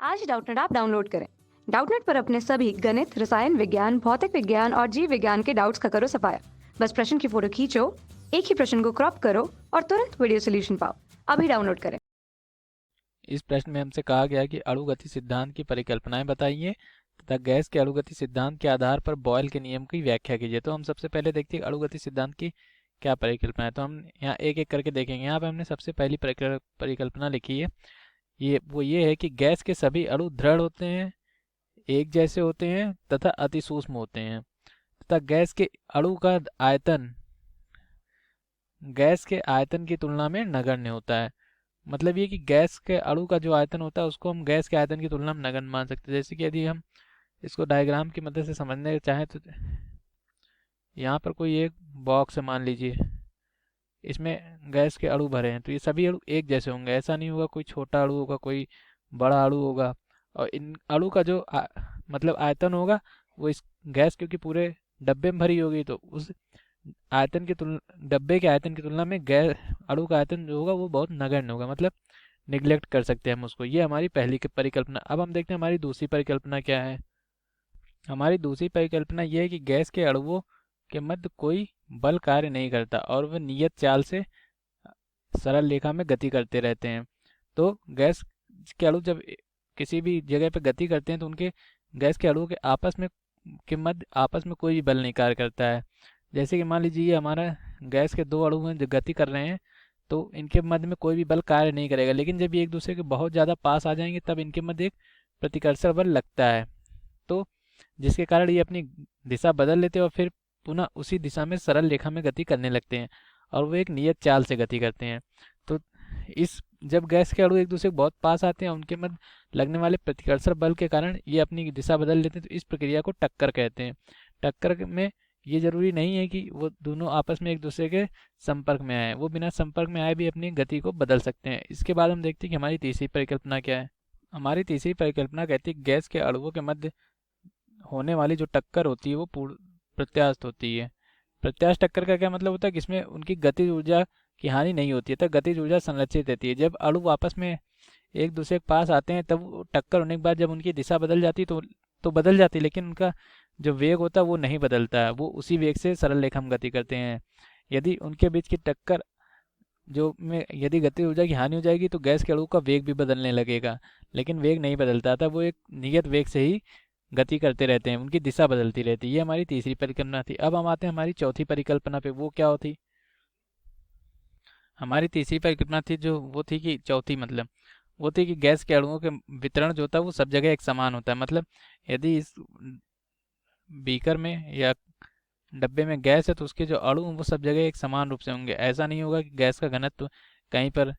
आज Doubtnut app download करें। Doubtnut पर अपने सभी गणित, रसायन विज्ञान, भौतिक विज्ञान और जीव विज्ञान के डाउट्स का करो सफाया। बस प्रश्न की फोटो खींचो, एक ही प्रश्न को क्रॉप करो और तुरंत वीडियो सोल्यूशन पाओ। अभी डाउनलोड करें। इस प्रश्न में हमसे कहा गया कि अणुगति सिद्धांत की परिकल्पनाएं बताइए तथा गैस के अणुगति सिद्धांत के आधार पर बॉयल के नियम की व्याख्या कीजिए। तो हम सबसे पहले देखते हैं कि अणुगति सिद्धांत की क्या परिकल्पना है। तो हम यहाँ एक एक करके देखेंगे। यहाँ पे हमने सबसे पहली परिकल्पना लिखी है, ये है कि गैस के सभी अणु दृढ़ होते हैं, एक जैसे होते हैं तथा अति सूक्ष्म होते हैं तथा गैस के आयतन की तुलना में नगण्य होता है। मतलब ये कि गैस के अणु का जो आयतन होता है उसको हम गैस के आयतन की तुलना में नगण्य मान सकते हैं। जैसे कि यदि हम इसको डायग्राम की मदद से समझने चाहें तो यहाँ पर कोई एक बॉक्स है, मान लीजिए इसमें गैस के अणु भरे हैं, तो ये सभी अणु एक जैसे होंगे। ऐसा नहीं होगा कोई छोटा अणु होगा, कोई बड़ा अणु होगा। और इन अणु का जो मतलब आयतन होगा वो इस गैस क्योंकि पूरे डब्बे में भरी होगी तो उस आयतन की तुलना डब्बे के आयतन की तुलना में गैस अणु का आयतन जो होगा वो बहुत नगण्य होगा, मतलब निग्लेक्ट कर सकते हैं हम उसको। ये हमारी पहली परिकल्पना। अब हम देखते हैं हमारी दूसरी परिकल्पना क्या है। हमारी दूसरी परिकल्पना ये है कि गैस के अणुओं के मध्य कोई बल कार्य नहीं करता और वे नियत चाल से सरल रेखा में गति करते रहते हैं। तो गैस के अणु जब किसी भी जगह पर गति करते हैं तो उनके गैस के अणुओं के मध्य आपस में कोई भी बल नहीं कार्य करता है। जैसे कि मान लीजिए ये हमारा गैस के दो अणु हैं जो गति कर रहे हैं, तो इनके मध्य में कोई भी बल कार्य नहीं करेगा। लेकिन जब ये एक दूसरे के बहुत ज़्यादा पास आ जाएंगे तब इनके मध्य एक प्रतिकर्षण बल लगता है, तो जिसके कारण ये अपनी दिशा बदल लेते हैं और फिर पुनः उसी दिशा में सरल रेखा में गति करने लगते हैं और वो एक नियत चाल से गति करते हैं। तो इस जब गैस के अणु एक दूसरे के बहुत पास आते हैं उनके मध्य लगने वाले प्रतिकर्षण बल के कारण ये अपनी दिशा बदल लेते हैं, तो इस प्रक्रिया को टक्कर कहते हैं। टक्कर में ये जरूरी नहीं है कि वो दोनों आपस में एक दूसरे के संपर्क में आए, वो बिना संपर्क में आए भी अपनी गति को बदल सकते हैं। इसके बाद हम देखते हैं कि हमारी तीसरी परिकल्पना क्या है। हमारी तीसरी परिकल्पना कहती है गैस के अणुओं के मध्य होने वाली जो टक्कर होती है वो पूर्ण प्रत्यास्थ होती है। प्रत्यास्थ टक्कर का क्या मतलब होता है कि इसमें उनकी गतिज ऊर्जा की हानि नहीं होती है, तब गतिज ऊर्जा संरक्षित रहती है। जब अणु आपस में एक दूसरे के पास आते हैं तब टक्कर होने के बाद जब उनकी दिशा बदल जाती है तो बदल जाती है, लेकिन उनका जो वेग होता है वो नहीं बदलता है, वो उसी वेग से सरल रेखा में गति करते हैं। यदि उनके बीच की टक्कर जो में यदि गति ऊर्जा की हानि हो जाएगी तो गैस के अणु का वेग भी बदलने लगेगा, लेकिन वेग नहीं बदलता था, वो एक नियत वेग से ही गति करते रहते हैं, उनकी दिशा बदलती रहती है। ये हमारी तीसरी परिकल्पना थी। अब हम आते हैं हमारी चौथी परिकल्पना पे। वो क्या होती? हमारी तीसरी परिकल्पना थी जो वो थी कि चौथी मतलब वो थी कि गैस के अणुओं के वितरण जो होता है वो सब जगह एक समान होता है। मतलब यदि इस बीकर में या डब्बे में गैस है तो उसके जो अणु हैं वो सब जगह एक समान रूप से होंगे। ऐसा नहीं होगा कि गैस का घनत्व कहीं पर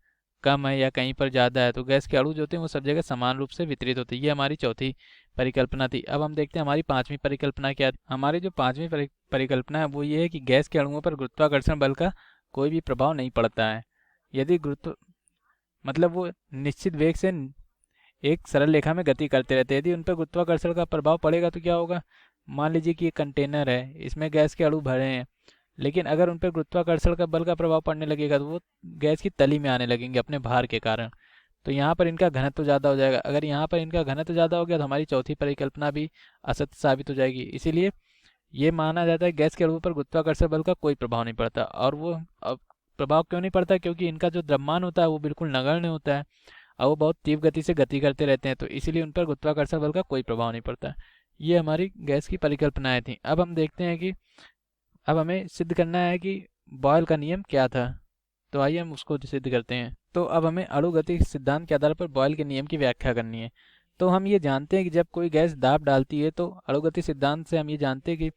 कम है या कहीं पर ज़्यादा है, तो गैस के अणु जो होते हैं वो सब जगह समान रूप से वितरित होते हैं। ये हमारी चौथी परिकल्पना थी। अब हम देखते हैं हमारी पांचवी परिकल्पना क्या थी। हमारी जो पांचवी परिकल्पना है वो ये है कि गैस के अणुओं पर गुरुत्वाकर्षण बल का कोई भी प्रभाव नहीं पड़ता है। यदि गुरुत्व मतलब वो निश्चित वेग से एक सरल रेखा में गति करते रहते हैं, यदि उन पर गुरुत्वाकर्षण का प्रभाव पड़ेगा तो क्या होगा? मान लीजिए कि ये कंटेनर है, इसमें गैस के अणु भरे हैं, लेकिन अगर उन पर गुरुत्वाकर्षण का बल का प्रभाव पड़ने लगेगा तो वो गैस की तली में आने लगेंगे अपने भार के कारण। तो यहाँ पर इनका घनत्व ज़्यादा हो जाएगा। अगर यहाँ पर इनका घनत्व ज़्यादा हो गया तो हमारी चौथी परिकल्पना भी असत्य साबित हो जाएगी। इसीलिए ये माना जाता है गैस के अणुओं पर गुरुत्वाकर्षण बल का कोई प्रभाव नहीं पड़ता। और वो प्रभाव क्यों नहीं पड़ता? क्योंकि इनका जो द्रव्यमान होता है वो बिल्कुल नगण्य होता है और वो बहुत तीव्र गति से गति करते रहते हैं, तो इसीलिए उन पर गुरुत्वाकर्षण बल का कोई प्रभाव नहीं पड़ता। ये हमारी गैस की परिकल्पनाएं थी। अब हम देखते हैं कि अब हमें सिद्ध करना है कि बॉयल का नियम क्या था। तो आइए हम उसको सिद्ध करते हैं। तो अब हमें अणुगतिक सिद्धांत के आधार पर बॉयल के नियम की व्याख्या करनी है। तो हम ये जानते हैं कि जब कोई गैस दाब डालती है तो अणुगतिक सिद्धांत से हम ये जानते हैं कि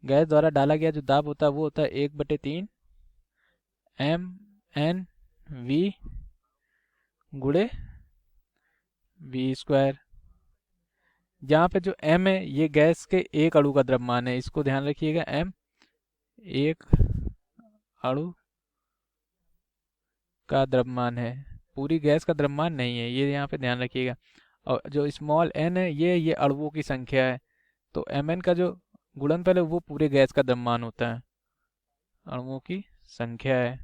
गैस द्वारा डाला गया जो दाब होता है वो होता है 1/3 mn_v गुणे v²। जहाँ पे जो m है ये गैस के एक अणु का द्रव्यमान है, इसको ध्यान रखिएगा। m एक अणु का द्रव्यमान है, पूरी गैस का द्रव्यमान नहीं है, ये यहाँ पे ध्यान रखिएगा। और जो स्मॉल n है ये अणुओं की संख्या है, तो mn का जो गुणनफल है वो पूरे गैस का द्रव्यमान होता है, अणुओं की संख्या है।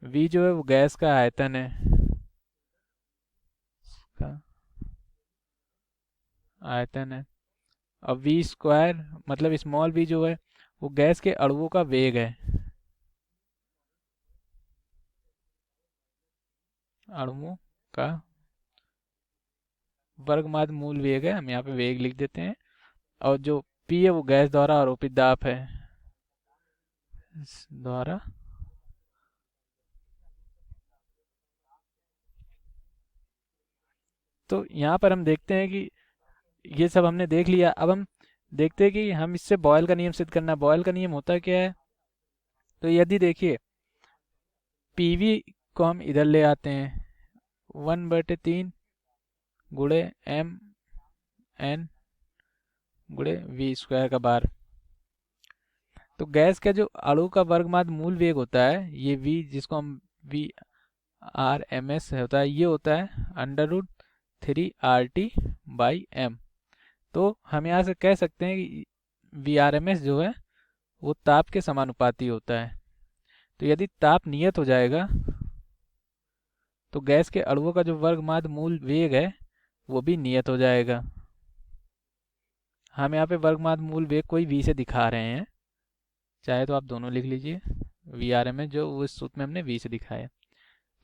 v जो है वो गैस का आयतन है। आयतन है। और वी स्क्वायर मतलब स्मॉल वी जो है वो गैस के अणुओं का वेग है, अणुओं का वर्गमाद मूल वेग है, हम यहाँ पे वेग लिख देते हैं। और जो पी है वो गैस द्वारा आरोपित दाब है, द्वारा तो यहाँ पर हम देखते हैं कि ये सब हमने देख लिया। अब हम देखते हैं कि हम इससे बॉयल का नियम सिद्ध करना। बॉयल का नियम होता क्या है, तो यदि देखिए पीवी को हम इधर ले आते हैं 1/3 गुणे एम एन गुणे वी स्क्वायर का बार। तो गैस का जो अणु का वर्गमाद मूल वेग होता है, ये वी जिसको हम वी आर एम एस होता है, ये होता है √3 RT/m। तो हम यहाँ से कह सकते हैं कि वी आर एम एस जो है वो ताप के समानुपाती होता है। तो यदि ताप नियत हो जाएगा तो गैस के अणुओं का जो वर्गमाद मूल वेग है वो भी नियत हो जाएगा। हम यहाँ पे वर्गमाद मूल वेग कोई v से दिखा रहे हैं, चाहे तो आप दोनों लिख लीजिए। वी आर एम एस जो उस सूत्र में हमने v से दिखाया।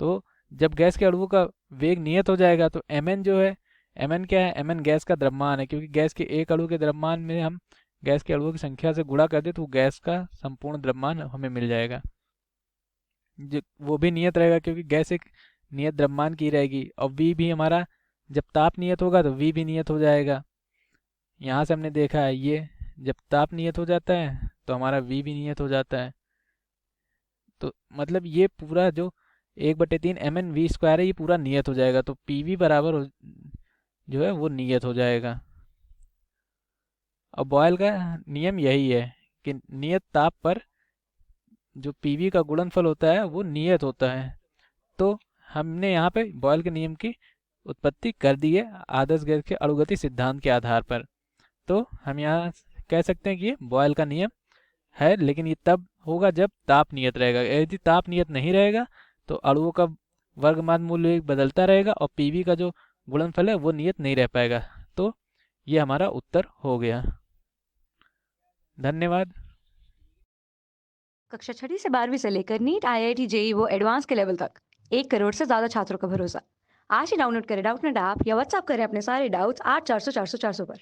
तो जब गैस के अणुओं का वेग नियत हो जाएगा तो mn जो है, mn क्या है, mn गैस का द्रव्यमान है, क्योंकि गैस के एक अणु के द्रव्यमान में हम गैस के अणुओं की संख्या से गुणा कर दे तो गैस का संपूर्ण द्रव्यमान हमें मिल जाएगा। वो भी नियत रहेगा क्योंकि गैस एक नियत द्रव्यमान की रहेगी। और v भी हमारा जब ताप नियत होगा तो v भी नियत हो जाएगा। यहाँ से हमने देखा है ये जब ताप नियत हो जाता है तो हमारा v भी नियत हो जाता है। तो मतलब ये पूरा जो 1/3 mn वी स्क्वायर है ये पूरा नियत हो जाएगा। तो पीवी बराबर जो है वो नियत हो जाएगा। और बॉयल का नियम यही है कि नियत ताप पर जो पीवी का गुणनफल होता है वो नियत होता है। तो हमने यहाँ पे बॉयल के नियम की उत्पत्ति कर दी है आदर्श गैस के अणुगति सिद्धांत के आधार पर। तो हम यहाँ कह सकते हैं कि ये बॉयल का नियम है, लेकिन ये तब होगा जब ताप नियत रहेगा। यदि ताप नियत नहीं रहेगा तो अणुओं का वर्गमाद मूल्य बदलता रहेगा और पीवी का जो गुणनफल है वो नियत नहीं रह पाएगा। तो ये हमारा उत्तर हो गया। धन्यवाद। कक्षा 6वीं से 12वीं से लेकर नीट IIT JEE वो एडवांस के लेवल तक 1 करोड़ से ज्यादा छात्रों का भरोसा। आज ही डाउनलोड करें डाउटनेट ऐप या व्हाट्सएप करें अपने सारे डाउट्स 8400 400 400 पर।